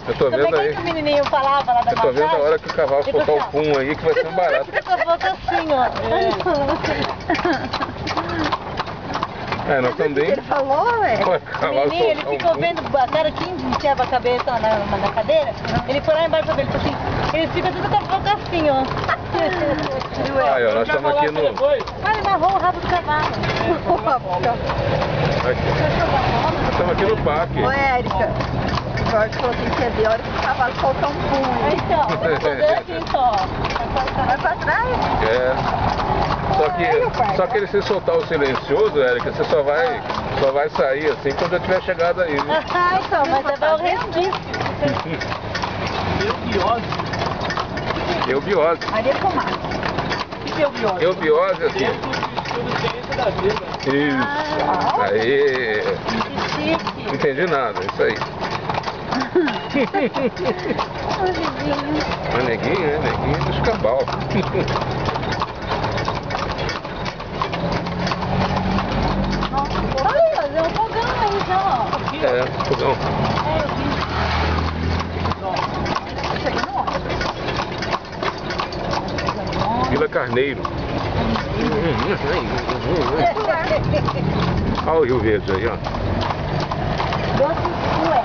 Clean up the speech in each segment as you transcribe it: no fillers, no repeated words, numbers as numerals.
Eu tô vendo aí. Que o menininho falava lá da Eu tô vendo a hora que o cavalo soltar o pum aí, que vai ser um barato. Essa boca assim, ó. É, nós também. Ele falou, O menininho, ele ficou vendo a cara que enfiava a cabeça na cadeira. Ele foi lá embaixo dele, tipo assim, ele fica tudo com a boca assim, ó. Aí, ó, nós estamos aqui no... Ah, ele amarrou o rabo do cavalo. Aqui. Nós estamos aqui no parque. Ô, Érica, o Jorge falou que quer ver a hora que o cavalo soltar um pum. Então, vou fazer assim só. Vai pra trás? É. Só que ele se soltar o silencioso, Érica, você só vai sair assim quando eu tiver chegado aí, viu? Ah, então, mas é o resquício. Eubiose. Maria Pomar. O que é eubiose? Eubiose, assim. Isso. Aí. Não entendi nada, isso aí. Mas neguinho, né? Neguinho do escambau. Olha, fazer um fogão aí já, ó. É, fogão. É, eu vi. Vila Carneiro. Olha o Rio Verde aí, ó. Doce Ué.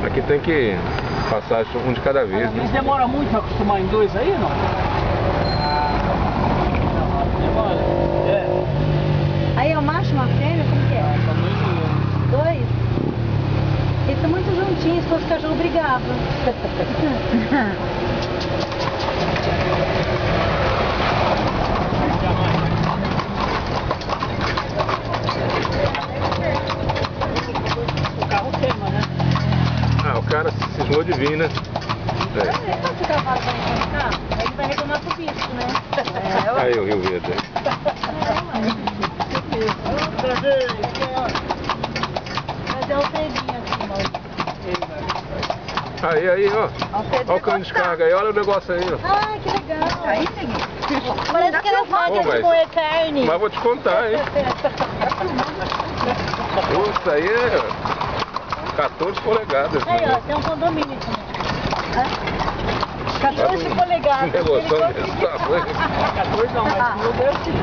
Aqui tem que passar um de cada vez, Mas né? demora muito pra acostumar em dois aí, não? Demora. É. Aí é o macho, uma fêmea, como que é? Dois? Eles estão muito juntinhos, se fosse cachorro brigava. O carro queima, né? Ah, o cara se cismou de vir, né? É. Quando o cavalo vai encostar, aí ele vai reclamar pro bicho, né? Aí o Rio Verde. Fazer o freguinho assim, Maurício. Aí, ó. Olha o cano de descarga aí, olha o negócio aí, ó. Ai, que legal. Aí, neguinho. Parece que elas máquinas de moer carne. Mas vou te contar, hein? Isso aí é 14 polegadas. Aí, Né? ó, tem um condomínio aqui. 14 polegadas. Tem noção desse tamanho? 14 não, mas tudo é assim.